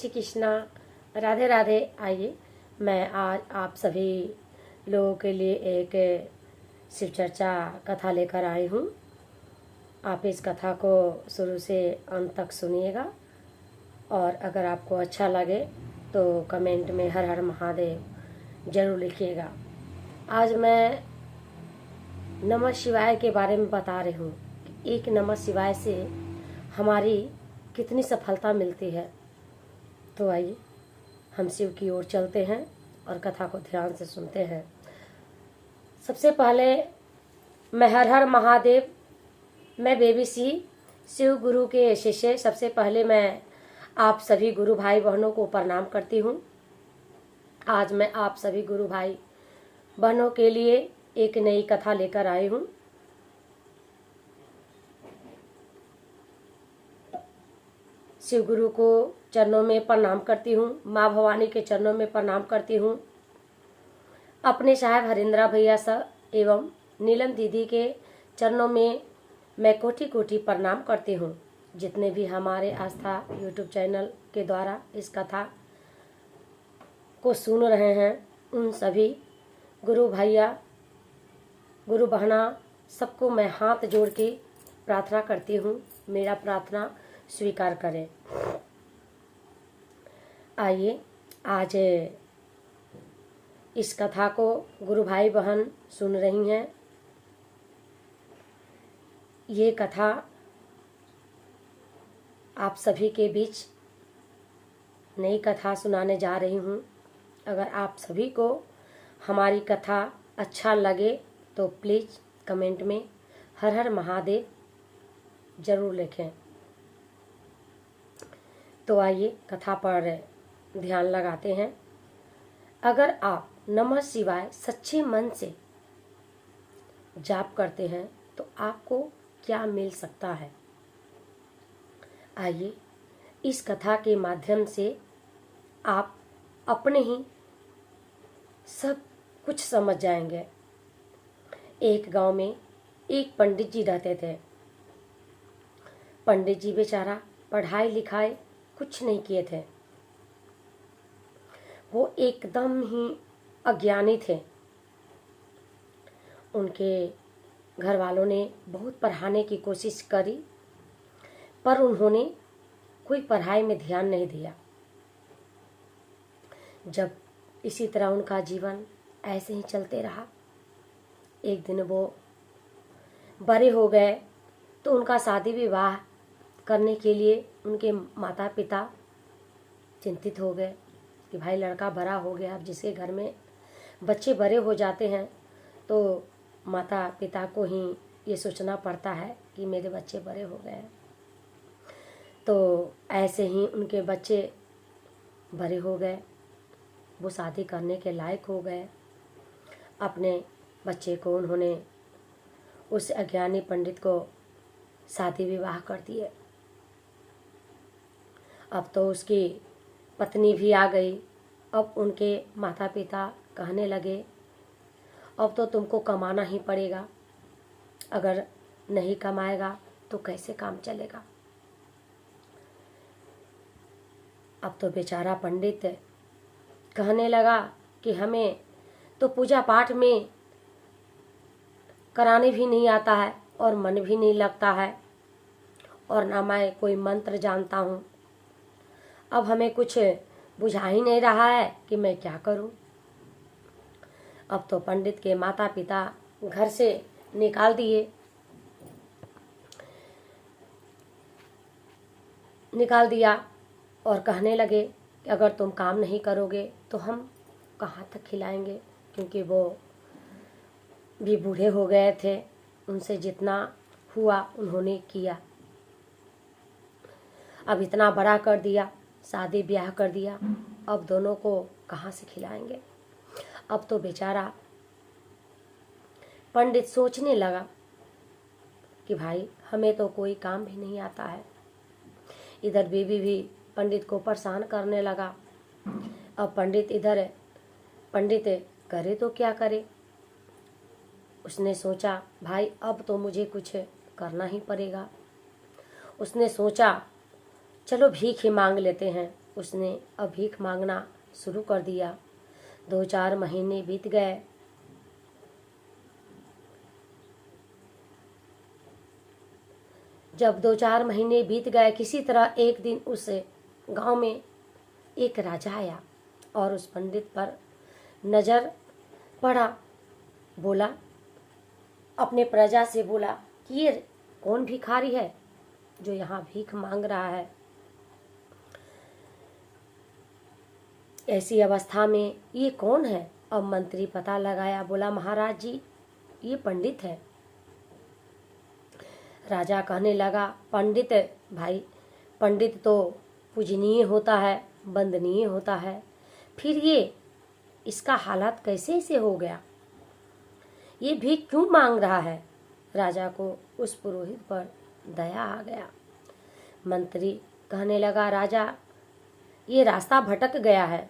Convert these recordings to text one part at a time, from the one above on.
श्री कृष्णा, राधे राधे। आइए मैं आज आप सभी लोगों के लिए एक शिव चर्चा कथा लेकर आई हूँ। आप इस कथा को शुरू से अंत तक सुनिएगा और अगर आपको अच्छा लगे तो कमेंट में हर हर महादेव जरूर लिखिएगा। आज मैं नमः शिवाय के बारे में बता रही हूँ कि एक नमः शिवाय से हमारी कितनी सफलता मिलती है। तो आइए हम शिव की ओर चलते हैं और कथा को ध्यान से सुनते हैं। सबसे पहले मैं हर हर महादेव, मैं बेबी सी शिव गुरु के शिष्य। सबसे पहले मैं आप सभी गुरु भाई बहनों को प्रणाम करती हूँ। आज मैं आप सभी गुरु भाई बहनों के लिए एक नई कथा लेकर आई हूँ। शिव गुरु को चरणों में प्रणाम करती हूँ, माँ भवानी के चरणों में प्रणाम करती हूँ, अपने साहब हरिंद्रा भैया सर एवं नीलम दीदी के चरणों में मैं कोटि कोटि प्रणाम करती हूँ। जितने भी हमारे आस्था यूट्यूब चैनल के द्वारा इस कथा को सुन रहे हैं, उन सभी गुरु भैया गुरु बहना सबको मैं हाथ जोड़ के प्रार्थना करती हूँ, मेरा प्रार्थना स्वीकार करें। आइए आज इस कथा को गुरु भाई बहन सुन रही हैं। ये कथा आप सभी के बीच नई कथा सुनाने जा रही हूँ। अगर आप सभी को हमारी कथा अच्छा लगे तो प्लीज़ कमेंट में हर हर महादेव जरूर लिखें। तो आइए कथा पर ध्यान लगाते हैं। अगर आप नमः शिवाय सच्चे मन से जाप करते हैं तो आपको क्या मिल सकता है। आइए इस कथा के माध्यम से आप अपने ही सब कुछ समझ जाएंगे। एक गांव में एक पंडित जी रहते थे। पंडित जी बेचारा पढ़ाई लिखाई कुछ नहीं किए थे, वो एकदम ही अज्ञानी थे। उनके घर वालों ने बहुत पढ़ाने की कोशिश करी पर उन्होंने कोई पढ़ाई में ध्यान नहीं दिया। जब इसी तरह उनका जीवन ऐसे ही चलते रहा, एक दिन वो बड़े हो गए तो उनका शादी विवाह करने के लिए उनके माता पिता चिंतित हो गए कि भाई लड़का बड़ा हो गया। अब जिसके घर में बच्चे बड़े हो जाते हैं तो माता पिता को ही ये सोचना पड़ता है कि मेरे बच्चे बड़े हो गए। तो ऐसे ही उनके बच्चे बड़े हो गए, वो शादी करने के लायक हो गए। अपने बच्चे को उन्होंने उस अज्ञानी पंडित को शादी विवाह कर दिए। अब तो उसकी पत्नी भी आ गई। अब उनके माता पिता कहने लगे अब तो तुमको कमाना ही पड़ेगा, अगर नहीं कमाएगा तो कैसे काम चलेगा। अब तो बेचारा पंडित कहने लगा कि हमें तो पूजा पाठ में कराने भी नहीं आता है और मन भी नहीं लगता है और ना मैं कोई मंत्र जानता हूँ। अब हमें कुछ बुझा ही नहीं रहा है कि मैं क्या करूँ। अब तो पंडित के माता पिता घर से निकाल दिया और कहने लगे कि अगर तुम काम नहीं करोगे तो हम कहाँ तक खिलाएंगे, क्योंकि वो भी बूढ़े हो गए थे। उनसे जितना हुआ उन्होंने किया। अब इतना बड़ा कर दिया, शादी ब्याह कर दिया, अब दोनों को कहाँ से खिलाएंगे। अब तो बेचारा पंडित सोचने लगा कि भाई हमें तो कोई काम भी नहीं आता है। इधर बीवी भी पंडित को परेशान करने लगा। अब पंडित करे तो क्या करे। उसने सोचा भाई अब तो मुझे कुछ करना ही पड़ेगा। उसने सोचा चलो भीख ही मांग लेते हैं। उसने अब भीख मांगना शुरू कर दिया। 2-4 महीने बीत गए। जब 2-4 महीने बीत गए, किसी तरह एक दिन उस गांव में एक राजा आया और उस पंडित पर नज़र पड़ा। बोला, अपने प्रजा से बोला कि ये कौन भिखारी है जो यहाँ भीख मांग रहा है। ऐसी अवस्था में ये कौन है? अब मंत्री पता लगाया, बोला, महाराज जी, ये पंडित है। राजा कहने लगा, पंडित भाई, पंडित तो पूजनीय होता है, वंदनीय होता है, फिर ये इसका हालात कैसे ऐसे हो गया? ये भीख क्यों मांग रहा है? राजा को उस पुरोहित पर दया आ गया। मंत्री कहने लगा, राजा, ये रास्ता भटक गया है।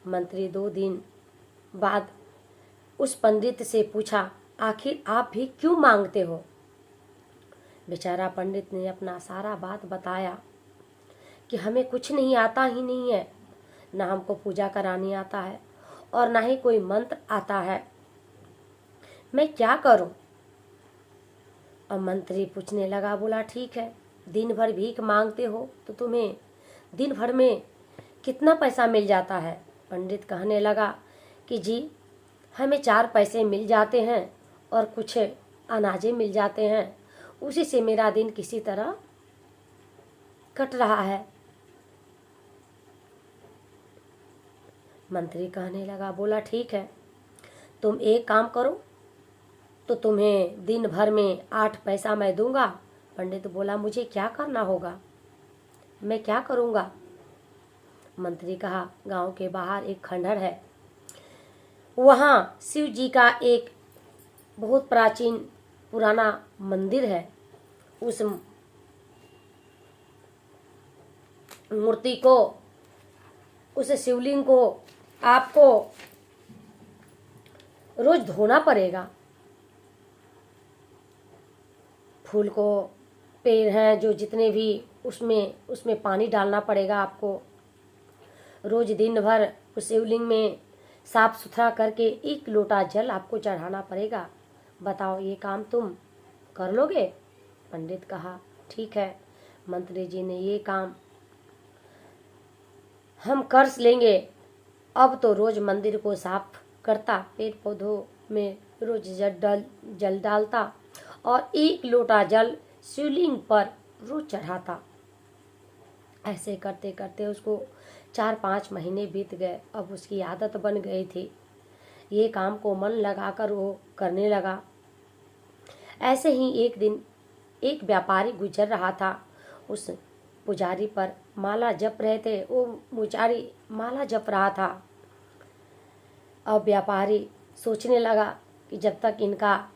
मंत्री 2 दिन बाद उस पंडित से पूछा, आखिर आप भीख क्यों मांगते हो? बेचारा पंडित ने अपना सारा बात बताया कि हमें कुछ नहीं आता ही नहीं है, ना हमको पूजा करानी आता है और ना ही कोई मंत्र आता है, मैं क्या करूं? अब मंत्री पूछने लगा, बोला, ठीक है, दिन भर भीख मांगते हो तो तुम्हें दिन भर में कितना पैसा मिल जाता है? पंडित कहने लगा कि जी, हमें 4 पैसे मिल जाते हैं और कुछ अनाजे मिल जाते हैं, उसी से मेरा दिन किसी तरह कट रहा है। मंत्री कहने लगा, बोला, ठीक है, तुम एक काम करो तो तुम्हें दिन भर में 8 पैसा मैं दूंगा। पंडित बोला, मुझे क्या करना होगा, मैं क्या करूंगा? मंत्री कहा, गांव के बाहर एक खंडहर है, वहाँ शिव जी का एक बहुत प्राचीन पुराना मंदिर है। उस मूर्ति को, उस शिवलिंग को आपको रोज धोना पड़ेगा। फूल को पेड़ हैं जो जितने भी, उसमें पानी डालना पड़ेगा आपको। रोज दिन भर उस शिवलिंग में साफ सुथरा करके 1 लोटा जल आपको चढ़ाना पड़ेगा। बताओ, ये काम तुम कर लोगे? पंडित कहा, ठीक है मंत्री जी ने ये काम हम कर लेंगे। अब तो रोज मंदिर को साफ करता, पेड़ पौधों में रोज जल डालता और 1 लोटा जल शिवलिंग पर रोज चढ़ाता। ऐसे करते करते उसको 4-5 महीने बीत गए। अब उसकी आदत बन गई थी, ये काम को मन लगाकर वो करने लगा। ऐसे ही एक दिन एक व्यापारी गुजर रहा था, उस पुजारी पर माला जप रहे थे, वो पुजारी माला जप रहा था। अब व्यापारी सोचने लगा कि जब तक इनका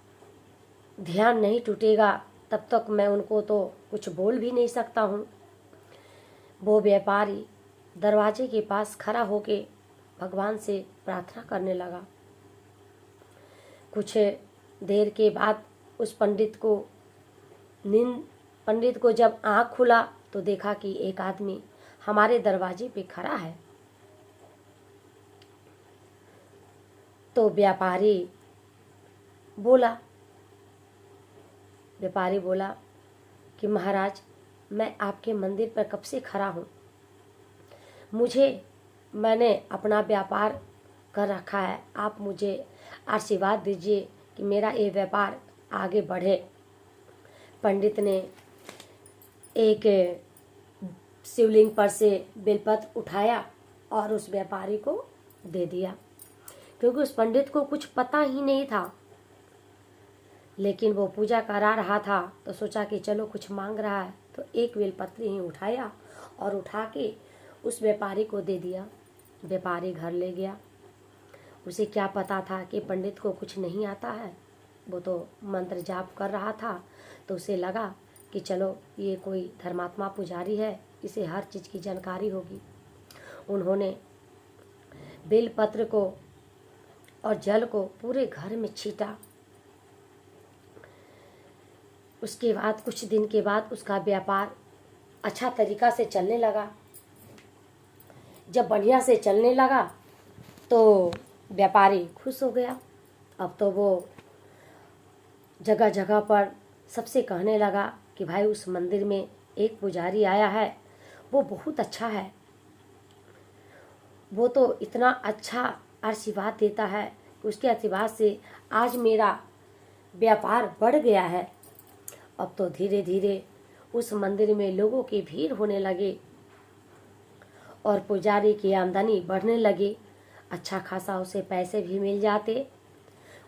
ध्यान नहीं टूटेगा तब तक मैं उनको तो कुछ बोल भी नहीं सकता हूँ। वो व्यापारी दरवाजे के पास खड़ा होके भगवान से प्रार्थना करने लगा। कुछ देर के बाद उस पंडित को जब आँख खुला तो देखा कि एक आदमी हमारे दरवाजे पे खड़ा है। तो व्यापारी बोला कि महाराज, मैं आपके मंदिर पर कब से खड़ा हूँ, मैंने अपना व्यापार कर रखा है, आप मुझे आशीर्वाद दीजिए कि मेरा ये व्यापार आगे बढ़े। पंडित ने एक शिवलिंग पर से बेलपत्र उठाया और उस व्यापारी को दे दिया, क्योंकि उस पंडित को कुछ पता ही नहीं था, लेकिन वो पूजा करा रहा था तो सोचा कि चलो कुछ मांग रहा है, तो एक बेलपत्र ही उठाया और उठा के उस व्यापारी को दे दिया। व्यापारी घर ले गया। उसे क्या पता था कि पंडित को कुछ नहीं आता है, वो तो मंत्र जाप कर रहा था, तो उसे लगा कि चलो ये कोई धर्मात्मा पुजारी है, इसे हर चीज़ की जानकारी होगी। उन्होंने बेलपत्र को और जल को पूरे घर में छीटा। उसके बाद कुछ दिन के बाद उसका व्यापार अच्छा तरीका से चलने लगा। जब बढ़िया से चलने लगा तो व्यापारी खुश हो गया। अब तो वो जगह जगह पर सबसे कहने लगा कि भाई उस मंदिर में एक पुजारी आया है, वो बहुत अच्छा है, वो तो इतना अच्छा आशीर्वाद देता है कि उसके आशीर्वाद से आज मेरा व्यापार बढ़ गया है। अब तो धीरे धीरे उस मंदिर में लोगों की भीड़ होने लगी और पुजारी की आमदनी बढ़ने लगी। अच्छा खासा उसे पैसे भी मिल जाते,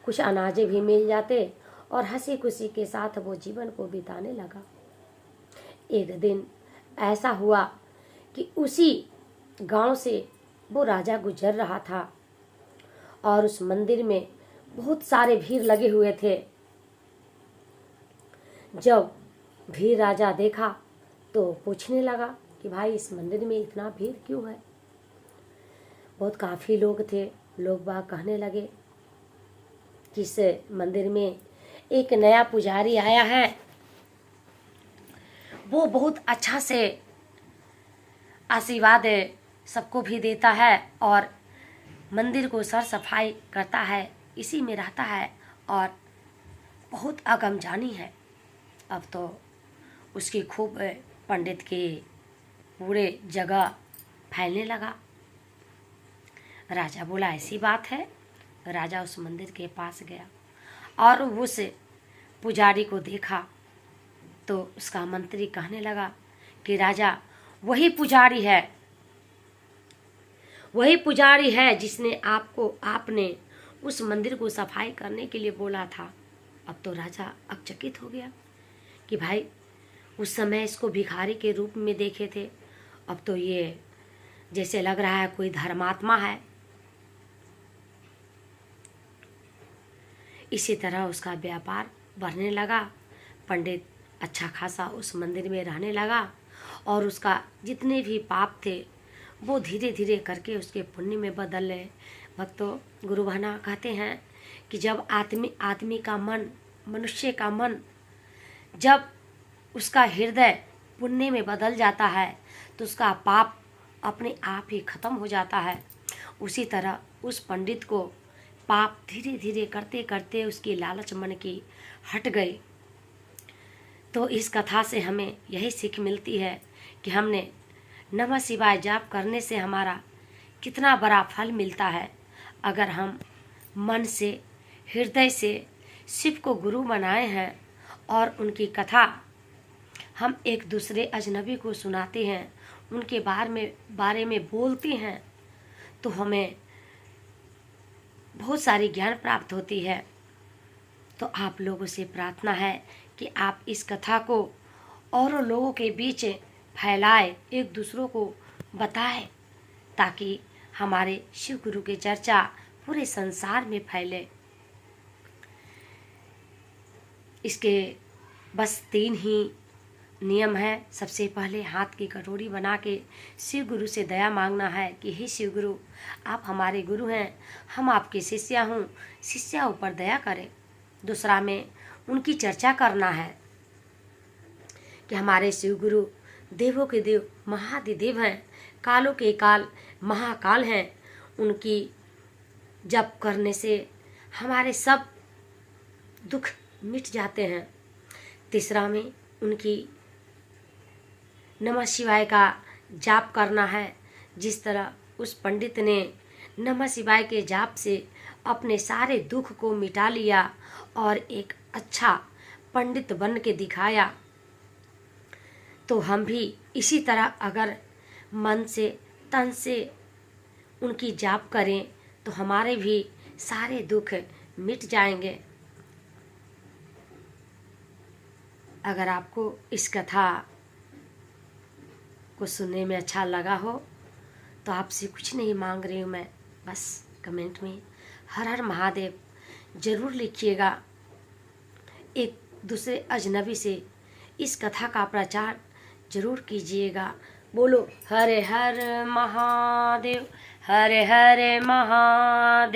कुछ अनाजे भी मिल जाते और हंसी खुशी के साथ वो जीवन को बिताने लगा। एक दिन ऐसा हुआ कि उसी गांव से वो राजा गुजर रहा था और उस मंदिर में बहुत सारे भीड़ लगे हुए थे। जब भीड़ राजा देखा तो पूछने लगा कि भाई इस मंदिर में इतना भीड़ क्यों है। बहुत काफ़ी लोग थे। लोग बाग कहने लगे कि इस मंदिर में एक नया पुजारी आया है, वो बहुत अच्छा से आशीर्वाद सबको भी देता है और मंदिर को सर सफाई करता है, इसी में रहता है और बहुत अगमजानी है। अब तो उसकी खूब पंडित के पूरे जगह फैलने लगा। राजा बोला ऐसी बात है। राजा उस मंदिर के पास गया और उस पुजारी को देखा तो उसका मंत्री कहने लगा कि राजा वही पुजारी है जिसने आपने उस मंदिर को सफाई करने के लिए बोला था। अब तो राजा अचकित हो गया कि भाई उस समय इसको भिखारी के रूप में देखे थे, अब तो ये जैसे लग रहा है कोई धर्मात्मा है। इसी तरह उसका व्यापार बढ़ने लगा। पंडित अच्छा खासा उस मंदिर में रहने लगा और उसका जितने भी पाप थे वो धीरे धीरे करके उसके पुण्य में बदल गए। भक्तों, गुरु बहना कहते हैं कि जब आदमी का मन, मनुष्य का मन, जब उसका हृदय पुण्य में बदल जाता है तो उसका पाप अपने आप ही खत्म हो जाता है। उसी तरह उस पंडित को पाप धीरे धीरे करते करते उसकी लालच मन की हट गई। तो इस कथा से हमें यही सीख मिलती है कि हमने नमः शिवाय जाप करने से हमारा कितना बड़ा फल मिलता है। अगर हम मन से, हृदय से शिव को गुरु बनाए हैं और उनकी कथा हम एक दूसरे अजनबी को सुनाते हैं, उनके बारे में बोलते हैं, तो हमें बहुत सारी ज्ञान प्राप्त होती है। तो आप लोगों से प्रार्थना है कि आप इस कथा को और लोगों के बीच फैलाए, एक दूसरों को बताएं, ताकि हमारे शिव गुरु की चर्चा पूरे संसार में फैले। इसके बस 3 ही नियम है। सबसे पहले हाथ की कटोरी बना के शिव गुरु से दया मांगना है कि हे शिव गुरु, आप हमारे गुरु हैं, हम आपके शिष्या हूँ, शिष्या ऊपर दया करें। दूसरा में उनकी चर्चा करना है कि हमारे शिव गुरु देवों के देव, महादिदेव हैं, कालों के काल, महाकाल हैं। उनकी जप करने से हमारे सब दुख मिट जाते हैं। तीसरा में उनकी नमः शिवाय का जाप करना है। जिस तरह उस पंडित ने नमः शिवाय के जाप से अपने सारे दुख को मिटा लिया और एक अच्छा पंडित बन के दिखाया, तो हम भी इसी तरह अगर मन से, तन से उनकी जाप करें तो हमारे भी सारे दुख मिट जाएंगे। अगर आपको इस कथा को सुनने में अच्छा लगा हो तो आपसे कुछ नहीं मांग रही हूँ मैं, बस कमेंट में हर हर महादेव ज़रूर लिखिएगा। एक दूसरे अजनबी से इस कथा का प्रचार जरूर कीजिएगा। बोलो हरे हर महादेव, हरे हरे महादेव।